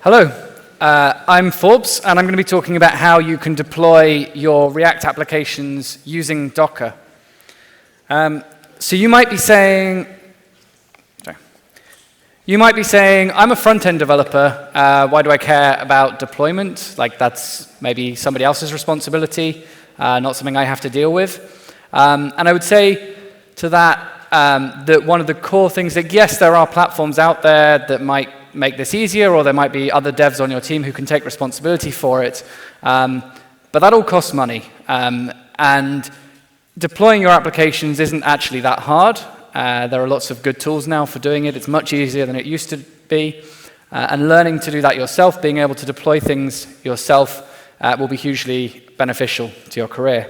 Hello, I'm Forbes, and I'm going to be talking about how you can deploy your React applications using Docker. So you might be saying, I'm a front-end developer. Why do I care about deployment? Like, that's maybe somebody else's responsibility, not something I have to deal with. And I would say to that, that one of the core things that, yes, there are platforms out there that might make this easier, or there might be other devs on your team who can take responsibility for it. But that all costs money. And deploying your applications isn't actually that hard. There are lots of good tools now for doing it. It's much easier than it used to be. And learning to do that yourself, being able to deploy things yourself, will be hugely beneficial to your career.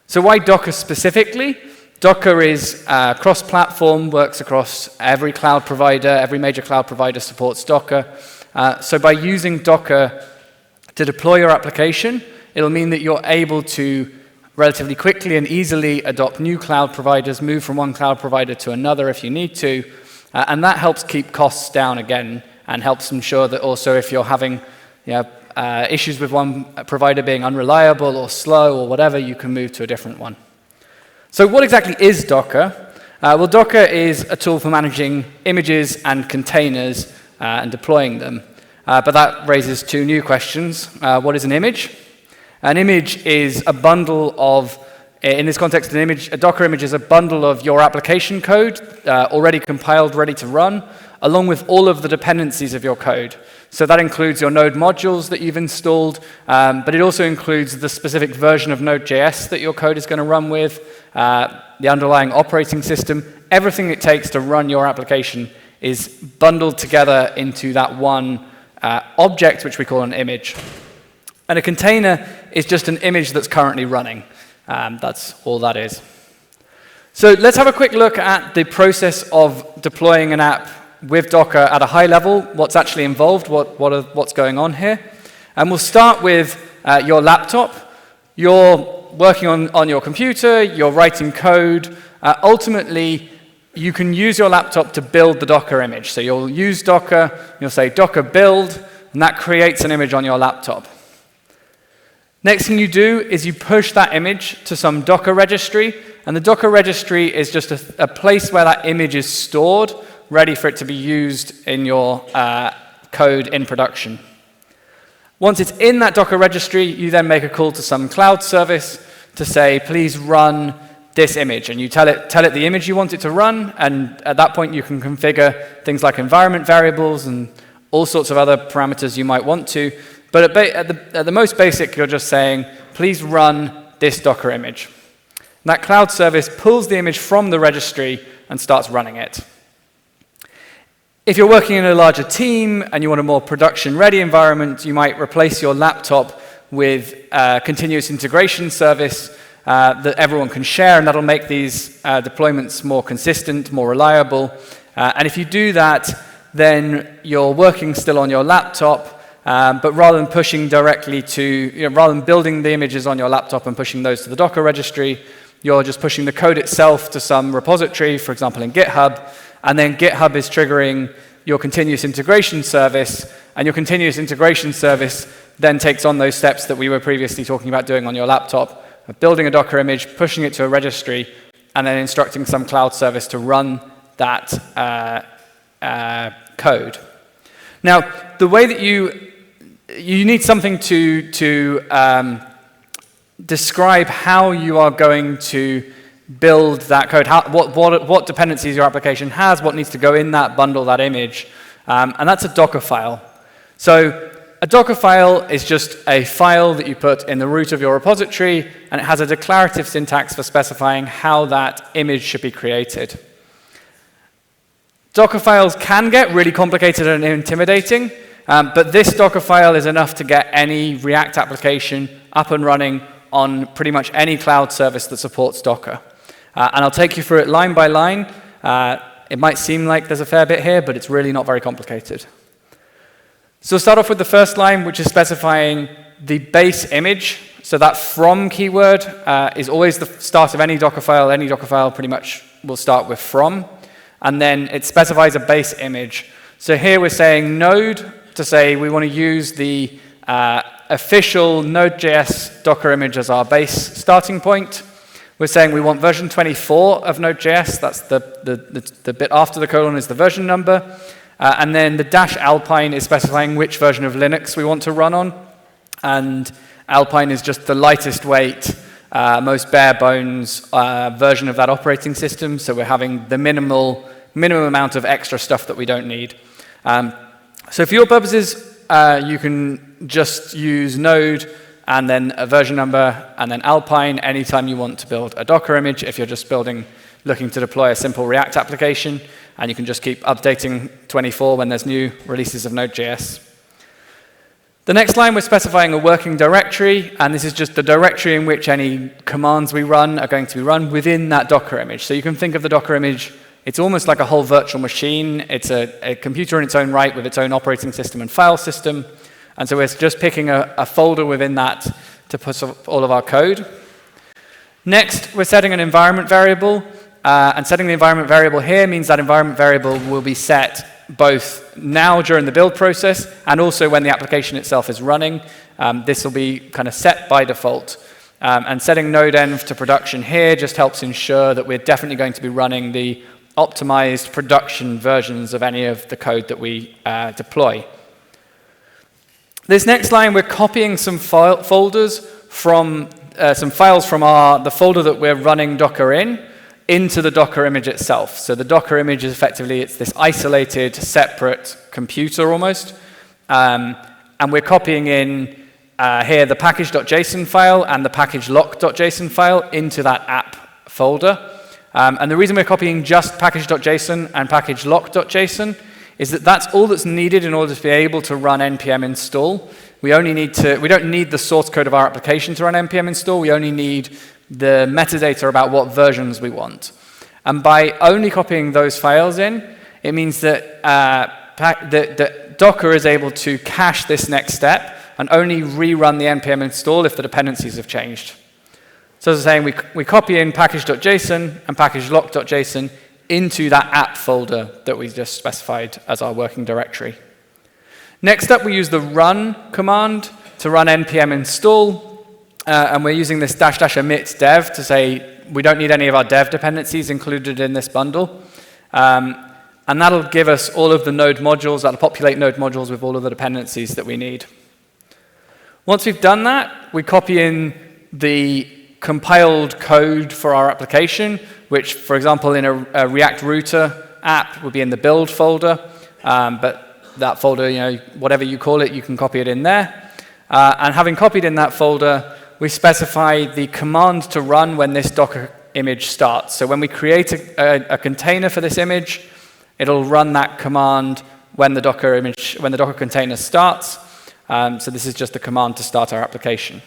So why Docker specifically? Docker is cross-platform, works across every cloud provider. Every major cloud provider supports Docker. So by using Docker to deploy your application, it'll mean that you're able to relatively quickly and easily adopt new cloud providers, move from one cloud provider to another if you need to. And that helps keep costs down again, and helps ensure that also if you're having issues with one provider being unreliable or slow or whatever, you can move to a different one. So what exactly is Docker? Well, Docker is a tool for managing images and containers and deploying them. But that raises two new questions. What is an image? An image is a bundle of, in this context, a Docker image is a bundle of your application code, already compiled, ready to run, along with all of the dependencies of your code. So that includes your Node modules that you've installed, but it also includes the specific version of Node.js that your code is going to run with, the underlying operating system. Everything it takes to run your application is bundled together into that one object, which we call an image. And a container is just an image that's currently running. That's all that is. So let's have a quick look at the process of deploying an app with Docker at a high level, what's actually involved, what's going on here. And we'll start with your laptop. You're working on your computer, you're writing code. Ultimately, you can use your laptop to build the Docker image. So you'll use Docker, you'll say Docker build, and that creates an image on your laptop. Next thing you do is you push that image to some Docker registry, and the Docker registry is just a place where that image is stored, ready for it to be used in your code in production. Once it's in that Docker registry, you then make a call to some cloud service to say, please run this image. And you tell it the image you want it to run, and at that point you can configure things like environment variables and all sorts of other parameters you might want to. But at the most basic, you're just saying, please run this Docker image. And that cloud service pulls the image from the registry and starts running it. If you're working in a larger team and you want a more production-ready environment, you might replace your laptop with a continuous integration service that everyone can share, and that'll make these deployments more consistent, more reliable. And if you do that, then you're working still on your laptop, but rather than pushing directly to, rather than building the images on your laptop and pushing those to the Docker registry, you're just pushing the code itself to some repository, for example in GitHub, and then GitHub is triggering your continuous integration service, and your continuous integration service then takes on those steps that we were previously talking about doing on your laptop, of building a Docker image, pushing it to a registry, and then instructing some cloud service to run that code. Now, the way that you need something to describe how you are going to build that code, what dependencies your application has, what needs to go in that bundle, that image, and that's a Docker file. So a Docker file is just a file that you put in the root of your repository, and it has a declarative syntax for specifying how that image should be created. Docker files can get really complicated and intimidating, but this Docker file is enough to get any React application up and running on pretty much any cloud service that supports Docker. And I'll take you through it line by line. It might seem like there's a fair bit here, but it's really not very complicated. So we'll start off with the first line, which is specifying the base image. So that from keyword is always the start of any Docker file. Any Docker file pretty much will start with from. And then it specifies a base image. So here we're saying node to say we want to use the official Node.js Docker image as our base starting point. We're saying we want version 24 of Node.js. That's the bit after the colon is the version number. And then the -alpine is specifying which version of Linux we want to run on. And Alpine is just the lightest weight, most bare bones version of that operating system. So we're having the minimum amount of extra stuff that we don't need. So for your purposes, you can just use Node and then a version number and then Alpine anytime you want to build a Docker image. If you're just looking to deploy a simple React application, and you can just keep updating 24 when there's new releases of Node.js. The next line, we're specifying a working directory, and this is just the directory in which any commands we run are going to be run within that Docker image. So you can think of the Docker image, it's almost like a whole virtual machine. It's a computer in its own right with its own operating system and file system. And so we're just picking a folder within that to put all of our code. Next, we're setting an environment variable. And setting the environment variable here means that environment variable will be set both now during the build process and also when the application itself is running. This will be kind of set by default. And setting node-env to production here just helps ensure that we're definitely going to be running the optimized production versions of any of the code that we deploy. This next line, we're copying some folders from some files from the folder that we're running Docker into the Docker image itself. So the Docker image is effectively, it's this isolated, separate computer almost. And we're copying in here the package.json file and the package.lock.json file into that app folder. And the reason we're copying just package.json and package.lock.json is that that's all that's needed in order to be able to run npm install. We don't need the source code of our application to run npm install. We only need the metadata about what versions we want. And by only copying those files in, it means that, that Docker is able to cache this next step and only rerun the npm install if the dependencies have changed. So as I was saying, we copy in package.json and package.lock.json into that app folder that we just specified as our working directory. Next up, we use the run command to run npm install. And we're using this --emit dev to say we don't need any of our dev dependencies included in this bundle. And that'll give us all of the node modules, that'll populate node modules with all of the dependencies that we need. Once we've done that, we copy in the compiled code for our application, which, for example, in a React router app would be in the build folder. But that folder, whatever you call it, you can copy it in there. And having copied in that folder, we specify the command to run when this Docker image starts. So when we create a container for this image, it'll run that command when the Docker container starts. So this is just the command to start our application.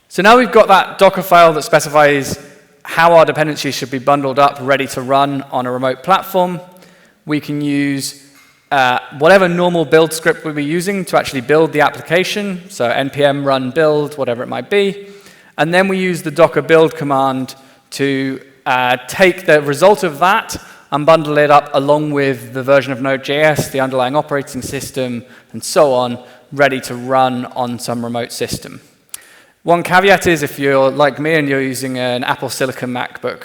So now we've got that Docker file that specifies how our dependencies should be bundled up, ready to run on a remote platform. We can use whatever normal build script we'll be using to actually build the application, so npm run build, whatever it might be. And then we use the docker build command to take the result of that and bundle it up along with the version of Node.js, the underlying operating system, and so on, ready to run on some remote system. One caveat is if you're like me and you're using an Apple Silicon MacBook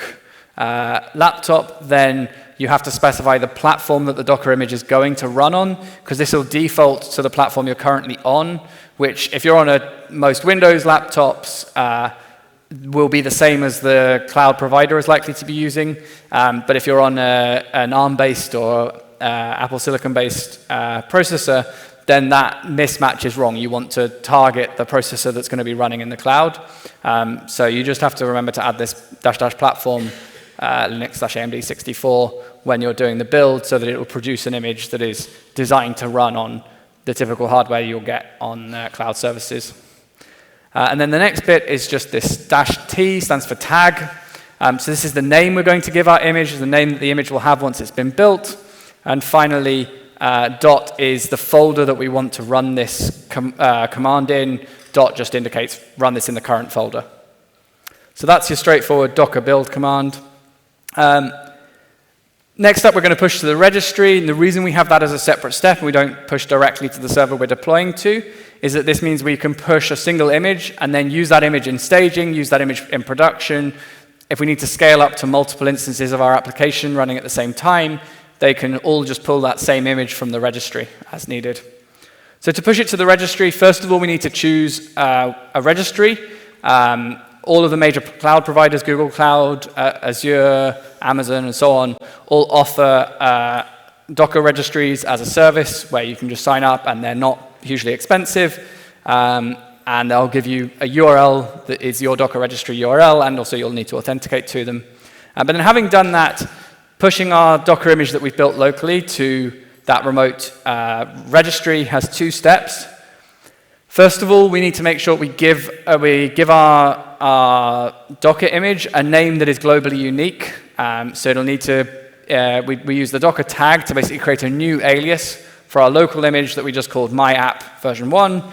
laptop, then you have to specify the platform that the Docker image is going to run on, because this will default to the platform you're currently on, which if you're on most Windows laptops, will be the same as the cloud provider is likely to be using. But if you're on an ARM-based or Apple Silicon-based processor, then that mismatch is wrong. You want to target the processor that's going to be running in the cloud. So you just have to remember to add this -- platform Linux/AMD64 when you're doing the build so that it will produce an image that is designed to run on the typical hardware you'll get on cloud services. And then the next bit is just this -t, stands for tag. So this is the name we're going to give our image, the name that the image will have once it's been built. And finally, dot is the folder that we want to run this command in. Dot just indicates run this in the current folder. So that's your straightforward Docker build command. Next up, we're going to push to the registry. And the reason we have that as a separate step and we don't push directly to the server we're deploying to is that this means we can push a single image and then use that image in staging, use that image in production. If we need to scale up to multiple instances of our application running at the same time, they can all just pull that same image from the registry as needed. So to push it to the registry, first of all, we need to choose a registry. All of the major cloud providers, Google Cloud, Azure, Amazon, and so on, all offer Docker registries as a service where you can just sign up and they're not hugely expensive. And they'll give you a URL that is your Docker registry URL, and also you'll need to authenticate to them. But then having done that, pushing our Docker image that we've built locally to that remote registry has two steps. First of all, we need to make sure we give our Docker image a name that is globally unique. So it'll need to, we use the Docker tag to basically create a new alias for our local image that we just called myapp version 1,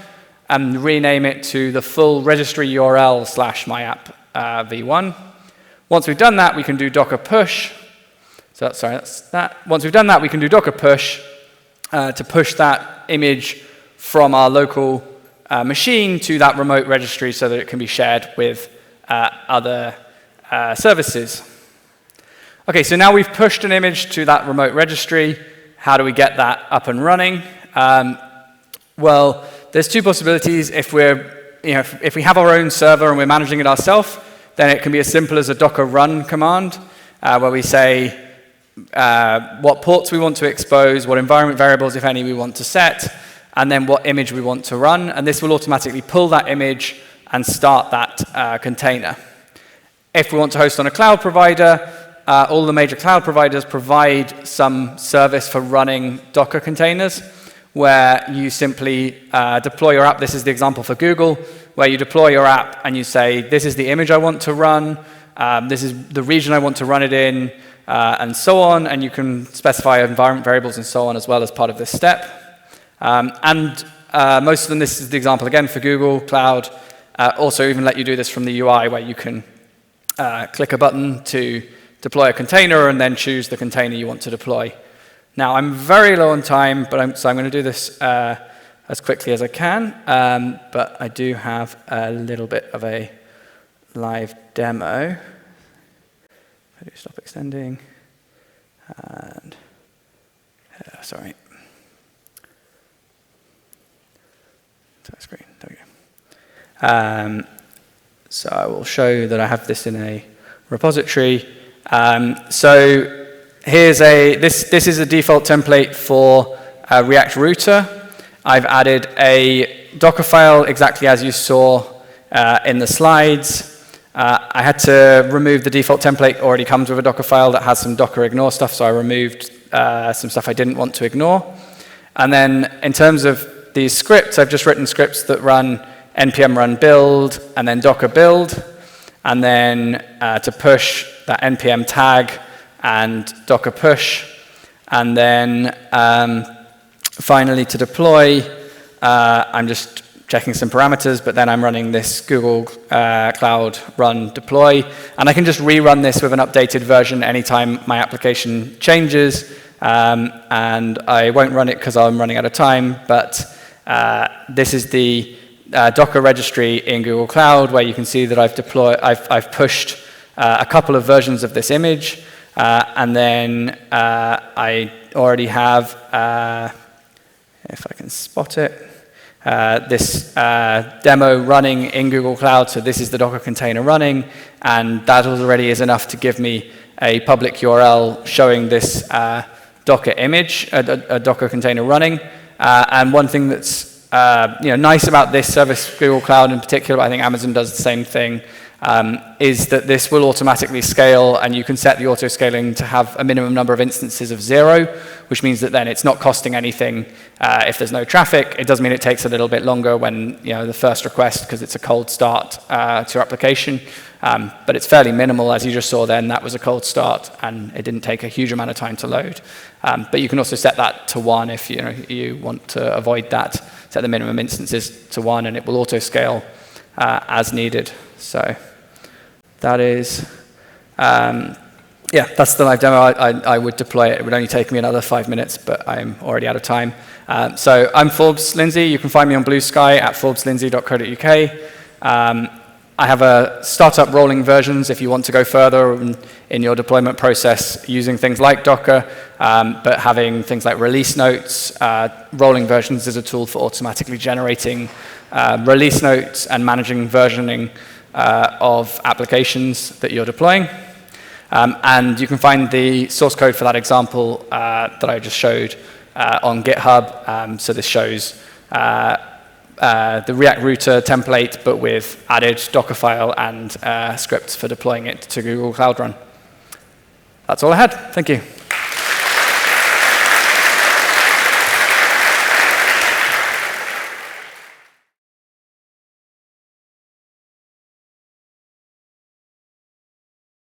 and rename it to the full registry URL / myapp v1. Once we've done that, we can do Docker push. So that's that. Once we've done that, we can do Docker push to push that image from our local machine to that remote registry so that it can be shared with other services. Okay, so now we've pushed an image to that remote registry. How do we get that up and running? Well, there's two possibilities. If if we have our own server and we're managing it ourselves, then it can be as simple as a docker run command, where we say what ports we want to expose, what environment variables, if any, we want to set, and then what image we want to run. And this will automatically pull that image and start that container. If we want to host on a cloud provider, all the major cloud providers provide some service for running Docker containers, where you simply deploy your app. This is the example for Google, where you deploy your app and you say, this is the image I want to run, this is the region I want to run it in, and so on. And you can specify environment variables and so on as well as part of this step. Most of them, this is the example again for Google Cloud, also even let you do this from the UI, where you can click a button to deploy a container and then choose the container you want to deploy. Now, I'm very low on time, so I'm going to do this as quickly as I can, but I do have a little bit of a live demo. I do stop extending, and sorry. Screen, there we go. So I will show that I have this in a repository. So here's this is a default template for a React router. I've added a Docker file exactly as you saw in the slides. I had to remove the default template. Already comes with a Docker file that has some Docker ignore stuff, so I removed some stuff I didn't want to ignore. And then in terms of these scripts, I've just written scripts that run npm run build and then docker build, and then to push that npm tag and docker push, and then finally to deploy, I'm just checking some parameters, but then I'm running this Google Cloud run deploy, and I can just rerun this with an updated version anytime my application changes, and I won't run it because I'm running out of time, but this is the Docker registry in Google Cloud, where you can see that I've pushed a couple of versions of this image, and then I already have, if I can spot it, this demo running in Google Cloud. So this is the Docker container running, and that already is enough to give me a public URL showing this Docker image, a Docker container running. And one thing that's nice about this service, Google Cloud in particular, but I think Amazon does the same thing, is that this will automatically scale, and you can set the auto-scaling to have a minimum number of instances of 0, which means that then it's not costing anything if there's no traffic. It does mean it takes a little bit longer when the first request, because it's a cold start to your application, but it's fairly minimal. As you just saw then, that was a cold start, and it didn't take a huge amount of time to load. But you can also set that to 1 if you want to avoid that. Set the minimum instances to 1, and it will auto-scale as needed. So that is yeah, that's the live demo. I would deploy it. It would only take me another 5 minutes, but I'm already out of time. So I'm Forbes Lindsay. You can find me on Blue Sky at forbeslindsay.co.uk. I have a startup rolling versions if you want to go further in your deployment process using things like Docker, but having things like release notes. Rolling versions is a tool for automatically generating release notes and managing versioning of applications that you're deploying. And you can find the source code for that example that I just showed on GitHub. So this shows the React Router template, but with added Dockerfile and scripts for deploying it to Google Cloud Run. That's all I had. Thank you.